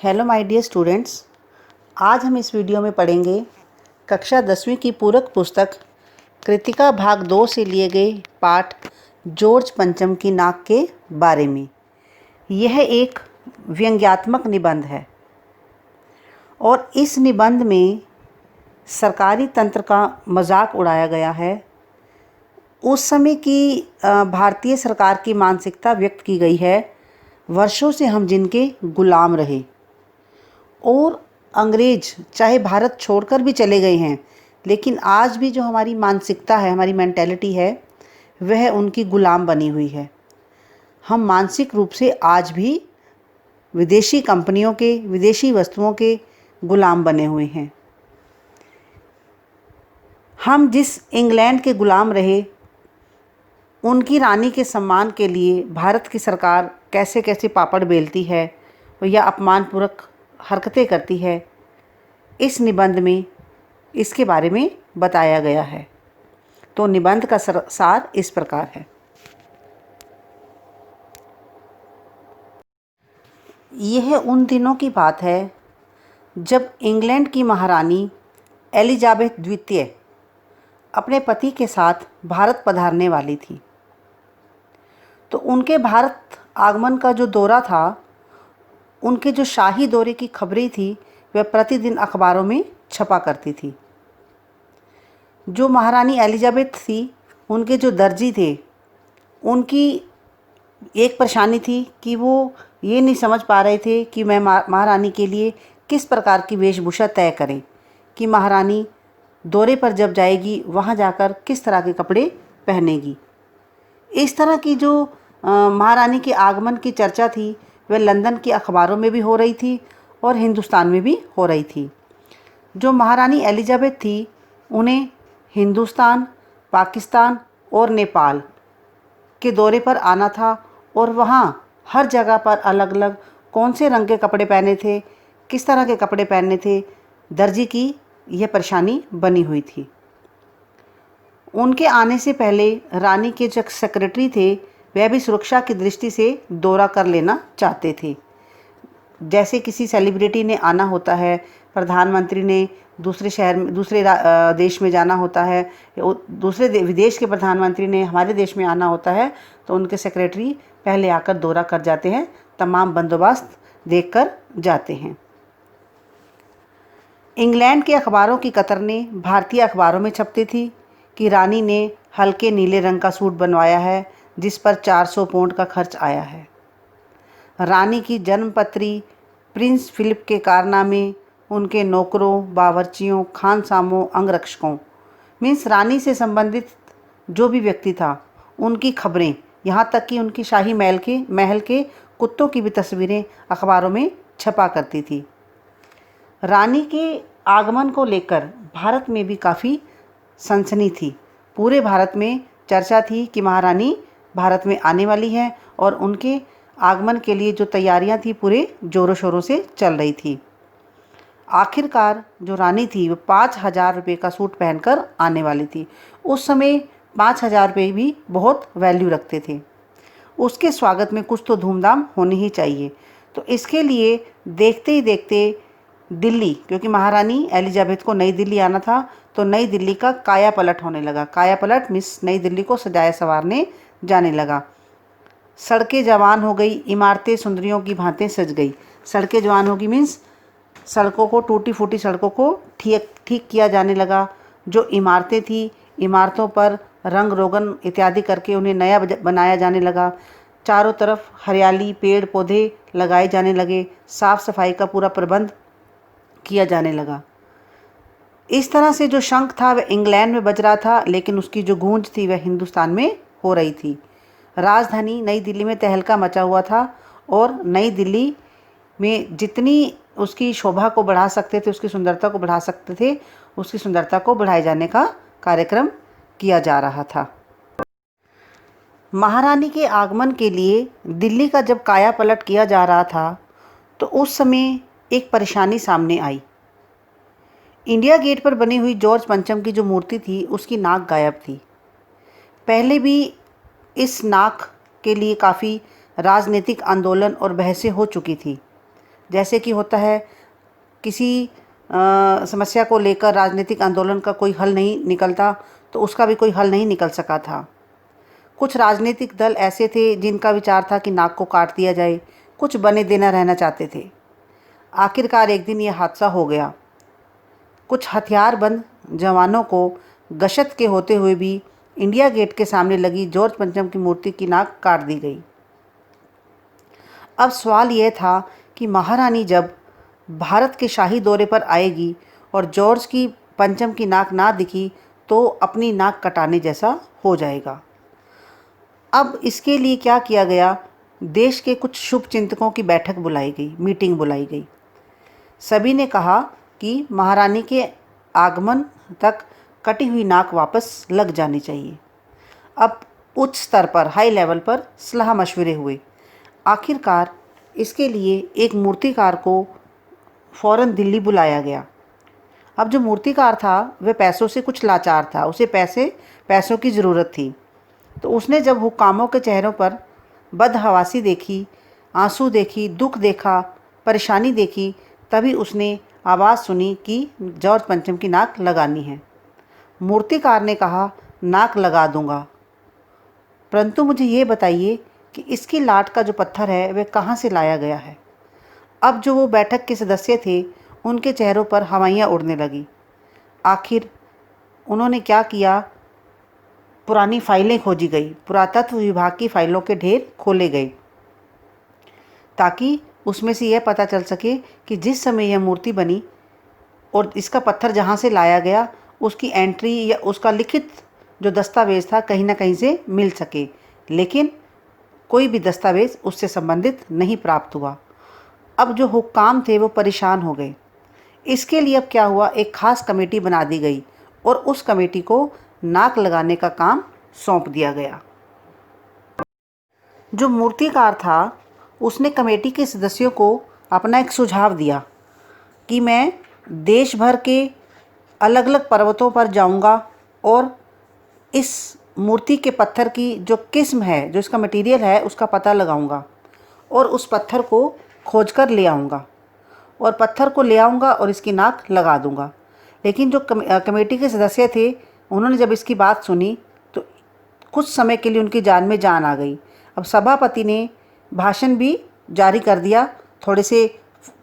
Hello my dear students, आज हम इस वीडियो में पढ़ेंगे कक्षा 10वीं की पूरक पुस्तक कृतिका भाग 2 से लिए गए पाठ जॉर्ज पंचम की नाक के बारे में। यह एक व्यंग्यात्मक निबंध है और इस निबंध में सरकारी तंत्र का मजाक उड़ाया गया है। उस समय की भारतीय सरकार की मानसिकता व्यक्त की गई है। वर्षों से हम जिनके गुलाम रहे और अंग्रेज चाहे भारत छोड़कर भी चले गए हैं, लेकिन आज भी जो हमारी मानसिकता है, हमारी मेंटालिटी है, वह उनकी गुलाम बनी हुई है। हम मानसिक रूप से आज भी विदेशी कंपनियों के, विदेशी वस्तुओं के गुलाम बने हुए हैं। हम जिस इंग्लैंड के गुलाम रहे, उनकी रानी के सम्मान के लिए भारत की सरकार कैसे कैसे पापड़ बेलती है या अपमानपूर्वक हरकतें करती है, इस निबंध में इसके बारे में बताया गया है। तो निबंध का सार इस प्रकार है। यह उन दिनों की बात है जब इंग्लैंड की महारानी एलिजाबेथ द्वितीय अपने पति के साथ भारत पधारने वाली थी। तो उनके भारत आगमन का जो दौरा था, उनके जो शाही दौरे की खबरें थी, वह प्रतिदिन अखबारों में छपा करती थी। जो महारानी एलिजाबेथ थी, उनके जो दर्जी थे, उनकी एक परेशानी थी कि वो ये नहीं समझ पा रहे थे कि मैं महारानी के लिए किस प्रकार की वेशभूषा तय करें, कि महारानी दौरे पर जब जाएगी वहाँ जाकर किस तरह के कपड़े पहनेगी। इस तरह की जो महारानी के आगमन की चर्चा थी, वह लंदन की अखबारों में भी हो रही थी और हिंदुस्तान में भी हो रही थी। जो महारानी एलिजाबेथ थी, उन्हें हिंदुस्तान, पाकिस्तान और नेपाल के दौरे पर आना था और वहाँ हर जगह पर अलग अलग कौन से रंग के कपड़े पहने थे, किस तरह के कपड़े पहनने थे, दर्जी की यह परेशानी बनी हुई थी। उनके आने से पहले रानी के जो सेक्रेटरी थे, वह भी सुरक्षा की दृष्टि से दौरा कर लेना चाहते थे। जैसे किसी सेलिब्रिटी ने आना होता है, प्रधानमंत्री ने दूसरे शहर में, दूसरे देश में जाना होता है, दूसरे विदेश के प्रधानमंत्री ने हमारे देश में आना होता है, तो उनके सेक्रेटरी पहले आकर दौरा कर जाते हैं, तमाम बंदोबस्त देखकर जाते हैं। इंग्लैंड के अखबारों की कतरने भारतीय अखबारों में छपती थी कि रानी ने हल्के नीले रंग का सूट बनवाया है, जिस पर 400 पाउंड का खर्च आया है। रानी की जन्मपत्री, प्रिंस फिलिप के कारनामे, उनके नौकरों, बावर्चियों, खानसामों, अंगरक्षकों, मीन्स रानी से संबंधित जो भी व्यक्ति था, उनकी खबरें, यहाँ तक कि उनकी शाही महल के कुत्तों की भी तस्वीरें अखबारों में छपा करती थी। रानी के आगमन को लेकर भारत में भी काफ़ी सनसनी थी। पूरे भारत में चर्चा थी कि महारानी भारत में आने वाली है और उनके आगमन के लिए जो तैयारियां थी पूरे ज़ोरों शोरों से चल रही थी। आखिरकार जो रानी थी, वो 5,000 रुपये का सूट पहनकर आने वाली थी। उस समय 5,000 रुपये भी बहुत वैल्यू रखते थे। उसके स्वागत में कुछ तो धूमधाम होनी ही चाहिए। तो इसके लिए देखते ही देखते दिल्ली, क्योंकि महारानी एलिजाबेथ को नई दिल्ली आना था, तो नई दिल्ली का काया पलट होने लगा। काया पलट मीन्स नई दिल्ली को सजाया संवारने जाने लगा। सड़कें जवान हो गई, इमारतें सुंदरियों की भांति सज गई। सड़कें जवान होगी मीन्स सड़कों को, टूटी फूटी सड़कों को ठीक किया जाने लगा। जो इमारतें थी, इमारतों पर रंग रोगन इत्यादि करके उन्हें नया बनाया जाने लगा। चारों तरफ हरियाली, पेड़ पौधे लगाए जाने लगे। साफ़ सफाई का पूरा प्रबंध किया जाने लगा। इस तरह से जो शंख था वह इंग्लैंड में बज रहा था, लेकिन उसकी जो गूंज थी वह हिंदुस्तान में हो रही थी। राजधानी नई दिल्ली में तहलका मचा हुआ था और नई दिल्ली में जितनी उसकी शोभा को बढ़ा सकते थे, उसकी सुंदरता को बढ़ा सकते थे, उसकी सुंदरता को बढ़ाए जाने का कार्यक्रम किया जा रहा था। महारानी के आगमन के लिए दिल्ली का जब काया पलट किया जा रहा था, तो उस समय एक परेशानी सामने आई। इंडिया गेट पर बनी हुई जॉर्ज पंचम की जो मूर्ति थी, उसकी नाक गायब थी। पहले भी इस नाक के लिए काफ़ी राजनीतिक आंदोलन और बहसें हो चुकी थी। जैसे कि होता है किसी समस्या को लेकर राजनीतिक आंदोलन का कोई हल नहीं निकलता, तो उसका भी कोई हल नहीं निकल सका था। कुछ राजनीतिक दल ऐसे थे जिनका विचार था कि नाक को काट दिया जाए, कुछ बने देना रहना चाहते थे। आखिरकार एक दिन यह हादसा हो गया। कुछ हथियारबंद जवानों को गश्त के होते हुए भी इंडिया गेट के सामने लगी जॉर्ज पंचम की मूर्ति की नाक काट दी गई। अब सवाल यह था कि महारानी जब भारत के शाही दौरे पर आएगी और जॉर्ज की पंचम की नाक ना दिखी तो अपनी नाक कटाने जैसा हो जाएगा। अब इसके लिए क्या किया गया, देश के कुछ शुभ चिंतकों की बैठक बुलाई गई, मीटिंग बुलाई गई। सभी ने कहा कि महारानी के आगमन तक कटी हुई नाक वापस लग जानी चाहिए। अब उच्च स्तर पर, हाई लेवल पर सलाह मशवरे हुए। आखिरकार इसके लिए एक मूर्तिकार को फ़ौरन दिल्ली बुलाया गया। अब जो मूर्तिकार था वह पैसों से कुछ लाचार था, उसे पैसों की ज़रूरत थी। तो उसने जब हुक्कामों के चेहरों पर बदहवासी देखी, आंसू देखी, दुख देखा, परेशानी देखी, तभी उसने आवाज़ सुनी कि जॉर्ज पंचम की नाक लगानी है। मूर्तिकार ने कहा, नाक लगा दूंगा, परंतु मुझे ये बताइए कि इसकी लाट का जो पत्थर है वह कहाँ से लाया गया है। अब जो वो बैठक के सदस्य थे उनके चेहरों पर हवाइयाँ उड़ने लगी। आखिर उन्होंने क्या किया, पुरानी फाइलें खोजी गई, पुरातत्व विभाग की फाइलों के ढेर खोले गए ताकि उसमें से यह पता चल सके कि जिस समय यह मूर्ति बनी और इसका पत्थर जहाँ से लाया गया उसकी एंट्री या उसका लिखित जो दस्तावेज़ था कहीं ना कहीं से मिल सके, लेकिन कोई भी दस्तावेज़ उससे संबंधित नहीं प्राप्त हुआ। अब जो हुक्काम थे वो परेशान हो गए। इसके लिए अब क्या हुआ, एक ख़ास कमेटी बना दी गई और उस कमेटी को नाक लगाने का काम सौंप दिया गया। जो मूर्तिकार था उसने कमेटी के सदस्यों को अपना एक सुझाव दिया कि मैं देश भर के अलग अलग पर्वतों पर जाऊंगा और इस मूर्ति के पत्थर की जो किस्म है, जो इसका मटेरियल है, उसका पता लगाऊंगा और उस पत्थर को खोजकर ले आऊँगा और पत्थर को ले आऊँगा और इसकी नाक लगा दूँगा। लेकिन जो कमेटी के सदस्य थे उन्होंने जब इसकी बात सुनी तो कुछ समय के लिए उनकी जान में जान आ गई। अब सभापति ने भाषण भी जारी कर दिया, थोड़े से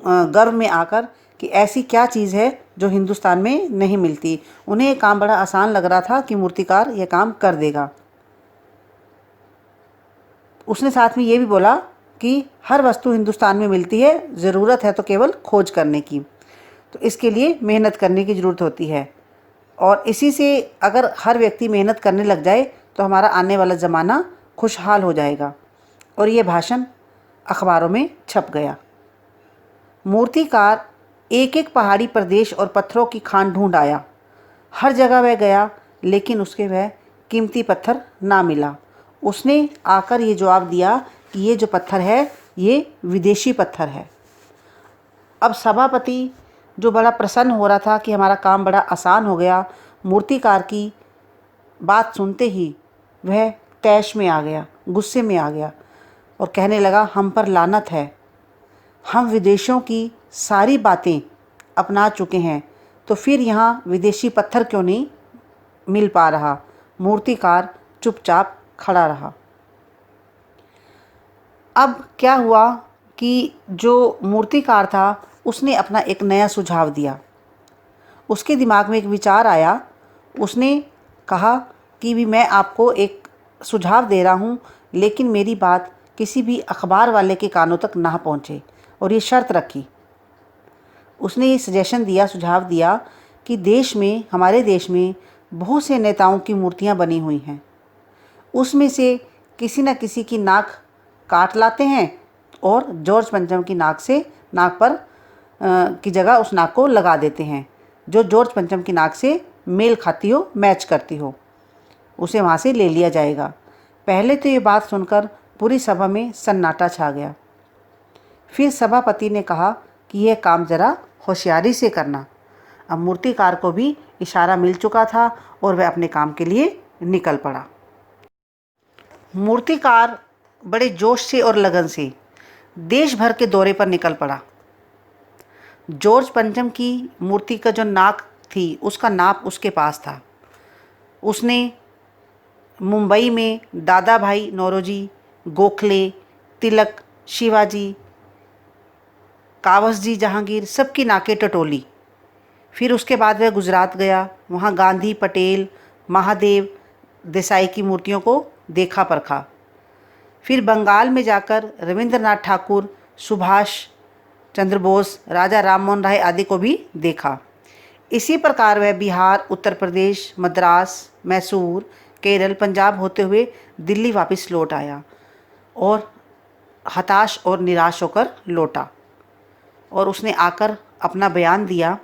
गर्व में आकर, कि ऐसी क्या चीज़ है जो हिंदुस्तान में नहीं मिलती। उन्हें ये काम बड़ा आसान लग रहा था कि मूर्तिकार ये काम कर देगा। उसने साथ में ये भी बोला कि हर वस्तु हिंदुस्तान में मिलती है, ज़रूरत है तो केवल खोज करने की, तो इसके लिए मेहनत करने की ज़रूरत होती है और इसी से अगर हर व्यक्ति मेहनत करने लग जाए तो हमारा आने वाला ज़माना खुशहाल हो जाएगा। और ये भाषण अखबारों में छप गया। मूर्तिकार एक एक पहाड़ी प्रदेश और पत्थरों की खान ढूंढ आया। हर जगह वह गया लेकिन उसके वह कीमती पत्थर ना मिला। उसने आकर ये जवाब दिया कि ये जो पत्थर है ये विदेशी पत्थर है। अब सभापति जो बड़ा प्रसन्न हो रहा था कि हमारा काम बड़ा आसान हो गया, मूर्तिकार की बात सुनते ही वह तैश में आ गया, गुस्से में आ गया और कहने लगा, हम पर लानत है, हम विदेशों की सारी बातें अपना चुके हैं तो फिर यहाँ विदेशी पत्थर क्यों नहीं मिल पा रहा। मूर्तिकार चुपचाप खड़ा रहा। अब क्या हुआ कि जो मूर्तिकार था उसने अपना एक नया सुझाव दिया। उसके दिमाग में एक विचार आया। उसने कहा कि भी मैं आपको एक सुझाव दे रहा हूँ, लेकिन मेरी बात किसी भी अखबार वाले के कानों तक ना पहुँचे, और ये शर्त रखी। उसने ये सजेशन दिया, सुझाव दिया कि देश में, हमारे देश में बहुत से नेताओं की मूर्तियाँ बनी हुई हैं, उसमें से किसी न किसी की नाक काट लाते हैं और जॉर्ज पंचम की नाक पर की जगह उस नाक को लगा देते हैं जो जॉर्ज पंचम की नाक से मेल खाती हो, मैच करती हो, उसे वहाँ से ले लिया जाएगा। पहले तो ये बात सुनकर पूरी सभा में सन्नाटा छा गया। फिर सभापति ने कहा कि यह काम ज़रा होशियारी से करना। अब मूर्तिकार को भी इशारा मिल चुका था और वह अपने काम के लिए निकल पड़ा। मूर्तिकार बड़े जोश से और लगन से देश भर के दौरे पर निकल पड़ा। जॉर्ज पंचम की मूर्ति का जो नाक थी उसका नाप उसके पास था। उसने मुंबई में दादा भाई नौरोजी, गोखले, तिलक, शिवाजी, कावसजी जहांगीर सबकी नाकें टटोली। फिर उसके बाद वह गुजरात गया, वहाँ गांधी, पटेल, महादेव देसाई की मूर्तियों को देखा परखा। फिर बंगाल में जाकर रविंद्रनाथ ठाकुर, सुभाष चंद्र बोस, राजा राम मोहन राय आदि को भी देखा। इसी प्रकार वह बिहार, उत्तर प्रदेश, मद्रास, मैसूर, केरल, पंजाब होते हुए दिल्ली वापस लौट आया और हताश और निराश होकर लौटा। और उसने आकर अपना बयान दिया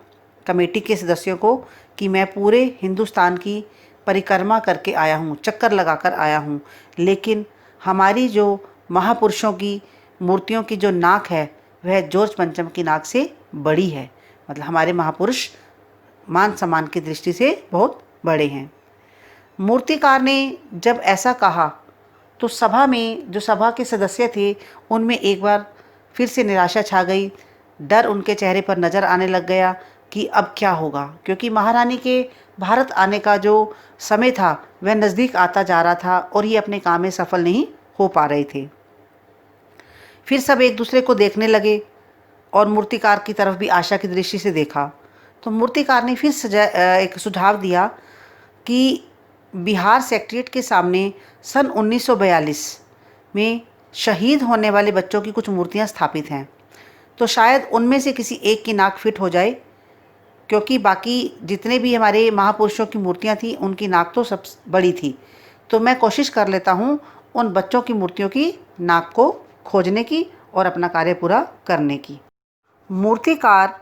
कमेटी के सदस्यों को कि मैं पूरे हिंदुस्तान की परिक्रमा करके आया हूँ, चक्कर लगाकर आया हूँ, लेकिन हमारी जो महापुरुषों की मूर्तियों की जो नाक है वह जॉर्ज पंचम की नाक से बड़ी है। मतलब हमारे महापुरुष मान सम्मान की दृष्टि से बहुत बड़े हैं। मूर्तिकार ने जब ऐसा कहा तो सभा में जो सभा के सदस्य थे उनमें एक बार फिर से निराशा छा गई। डर उनके चेहरे पर नज़र आने लग गया कि अब क्या होगा, क्योंकि महारानी के भारत आने का जो समय था वह नज़दीक आता जा रहा था और ये अपने काम में सफल नहीं हो पा रहे थे। फिर सब एक दूसरे को देखने लगे और मूर्तिकार की तरफ भी आशा की दृष्टि से देखा। तो मूर्तिकार ने फिर एक सुझाव दिया कि बिहार सेक्रेटेरिएट के सामने सन 1942 में शहीद होने वाले बच्चों की कुछ मूर्तियां स्थापित हैं, तो शायद उनमें से किसी एक की नाक फिट हो जाए, क्योंकि बाकी जितने भी हमारे महापुरुषों की मूर्तियां थी उनकी नाक तो सब बड़ी थी। तो मैं कोशिश कर लेता हूं उन बच्चों की मूर्तियों की नाक को खोजने की और अपना कार्य पूरा करने की। मूर्तिकार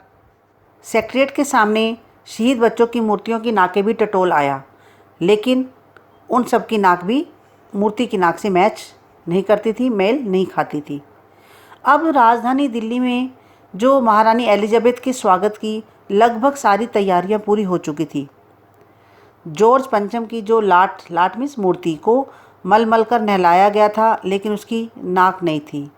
सेक्रेटेरिएट के सामने शहीद बच्चों की मूर्तियों की नाकें भी टटोल आया, लेकिन उन सब की नाक भी मूर्ति की नाक से मैच नहीं करती थी, मेल नहीं खाती थी। अब राजधानी दिल्ली में जो महारानी एलिजाबेथ के स्वागत की लगभग सारी तैयारियां पूरी हो चुकी थी। जॉर्ज पंचम की जो लाट मीन्स मूर्ति को मल कर नहलाया गया था, लेकिन उसकी नाक नहीं थी।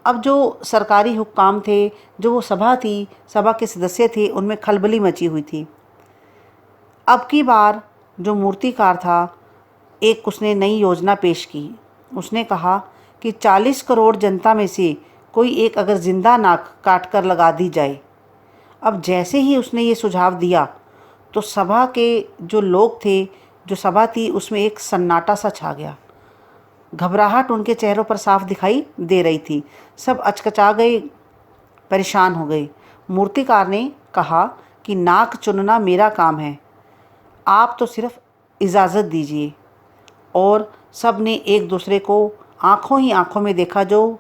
अब जो सरकारी हुक्काम थे, जो वो सभा थी, सभा के सदस्य थे, उनमें खलबली मची हुई थी। अब की बार जो मूर्तिकार था, एक उसने नई योजना पेश की। उसने कहा कि 40 करोड़ जनता में से कोई एक अगर जिंदा नाक काट कर लगा दी जाए। अब जैसे ही उसने ये सुझाव दिया तो सभा के जो लोग थे, जो सभा थी, उसमें एक सन्नाटा सा छा गया। घबराहट उनके चेहरों पर साफ दिखाई दे रही थी। सब अचकचा गए, परेशान हो गए। मूर्तिकार ने कहा कि नाक चुनना मेरा काम है, आप तो सिर्फ इजाज़त दीजिए। और सब ने एक दूसरे को आंखों ही आंखों में देखा, जो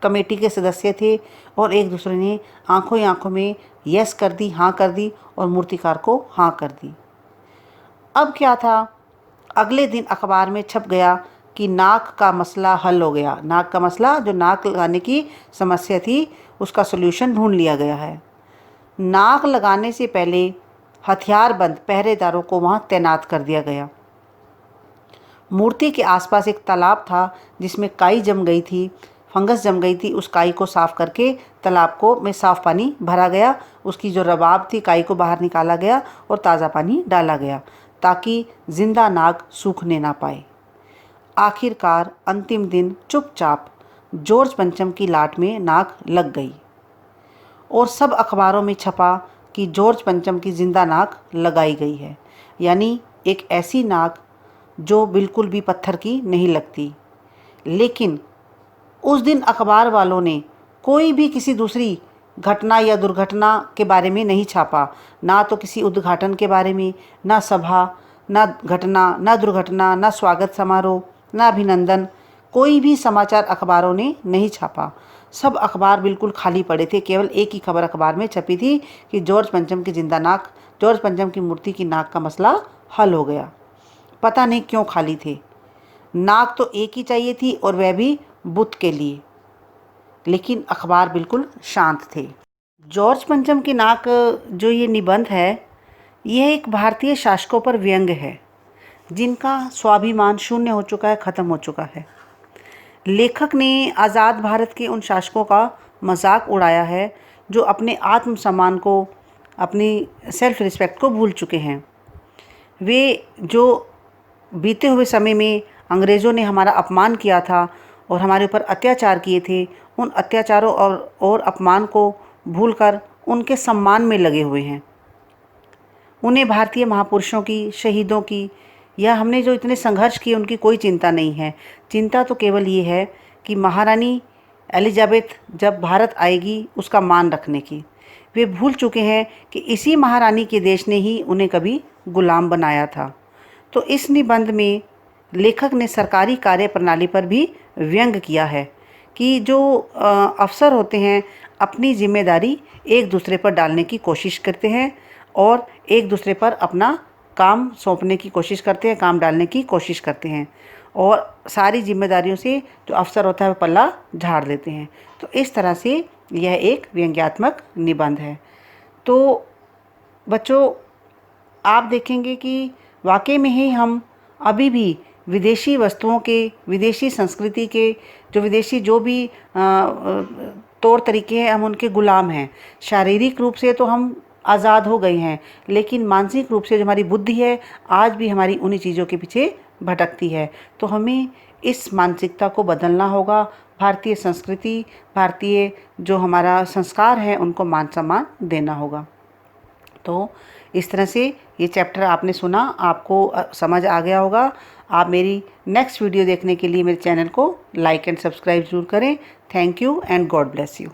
कमेटी के सदस्य थे, और एक दूसरे ने आंखों ही आंखों में यस कर दी, हाँ कर दी, और मूर्तिकार को हाँ कर दी। अब क्या था, अगले दिन अखबार में छप गया कि नाक का मसला हल हो गया। नाक का मसला, जो नाक लगाने की समस्या थी, उसका सलूशन ढूंढ लिया गया है। नाक लगाने से पहले हथियारबंद पहरेदारों को वहाँ तैनात कर दिया गया। मूर्ति के आसपास एक तालाब था जिसमें काई जम गई थी, फंगस जम गई थी। उस काई को साफ करके तालाब को में साफ पानी भरा गया, उसकी जो रबाब थी काई को बाहर निकाला गया और ताज़ा पानी डाला गया ताकि जिंदा नाग सूखने ना पाए। आखिरकार अंतिम दिन चुपचाप जॉर्ज पंचम की लाट में नाक लग गई और सब अखबारों में छपा कि जॉर्ज पंचम की जिंदा नाक लगाई गई है, यानी एक ऐसी नाक जो बिल्कुल भी पत्थर की नहीं लगती। लेकिन उस दिन अखबार वालों ने कोई भी किसी दूसरी घटना या दुर्घटना के बारे में नहीं छापा, ना तो किसी उद्घाटन के बारे में, ना सभा, ना घटना, ना दुर्घटना, ना स्वागत समारोह, ना अभिनंदन। कोई भी समाचार अखबारों ने नहीं छापा। सब अखबार बिल्कुल खाली पड़े थे। केवल एक ही खबर अखबार में छपी थी कि जॉर्ज पंचम की जिंदा नाक, जॉर्ज पंचम की मूर्ति की नाक का मसला हल हो गया। पता नहीं क्यों खाली थे। नाक तो एक ही चाहिए थी और वह भी बुत के लिए, लेकिन अखबार बिल्कुल शांत थे। जॉर्ज पंचम की नाक जो ये निबंध है, यह एक भारतीय शासकों पर व्यंग्य है जिनका स्वाभिमान शून्य हो चुका है, ख़त्म हो चुका है। लेखक ने आज़ाद भारत के उन शासकों का मजाक उड़ाया है जो अपने आत्मसम्मान को, अपनी सेल्फ रिस्पेक्ट को भूल चुके हैं। वे जो बीते हुए समय में अंग्रेज़ों ने हमारा अपमान किया था और हमारे ऊपर अत्याचार किए थे, उन अत्याचारों और अपमान को भूलकर उनके सम्मान में लगे हुए हैं। उन्हें भारतीय महापुरुषों की, शहीदों की, या हमने जो इतने संघर्ष किए उनकी कोई चिंता नहीं है। चिंता तो केवल ये है कि महारानी एलिजाबेथ जब भारत आएगी उसका मान रखने की। वे भूल चुके हैं कि इसी महारानी के देश ने ही उन्हें कभी गुलाम बनाया था। तो इस निबंध में लेखक ने सरकारी कार्यप्रणाली पर भी व्यंग किया है कि जो अफसर होते हैं अपनी जिम्मेदारी एक दूसरे पर डालने की कोशिश करते हैं और एक दूसरे पर अपना काम सौंपने की कोशिश करते हैं, काम डालने की कोशिश करते हैं और सारी जिम्मेदारियों से जो अफसर होता है वो पल्ला झाड़ देते हैं। तो इस तरह से यह एक व्यंग्यात्मक निबंध है। तो बच्चों, आप देखेंगे कि वाकई में ही हम अभी भी विदेशी वस्तुओं के, विदेशी संस्कृति के, जो भी तौर तरीके हैं, हम उनके गुलाम हैं। शारीरिक रूप से तो हम आज़ाद हो गए हैं, लेकिन मानसिक रूप से जो हमारी बुद्धि है आज भी हमारी उन्हीं चीज़ों के पीछे भटकती है। तो हमें इस मानसिकता को बदलना होगा। भारतीय संस्कृति, भारतीय जो हमारा संस्कार है उनको मान सम्मान देना होगा। तो इस तरह से ये चैप्टर आपने सुना, आपको समझ आ गया होगा। आप मेरी नेक्स्ट वीडियो देखने के लिए मेरे चैनल को लाइक एंड सब्सक्राइब ज़रूर करें। Thank you and God bless you.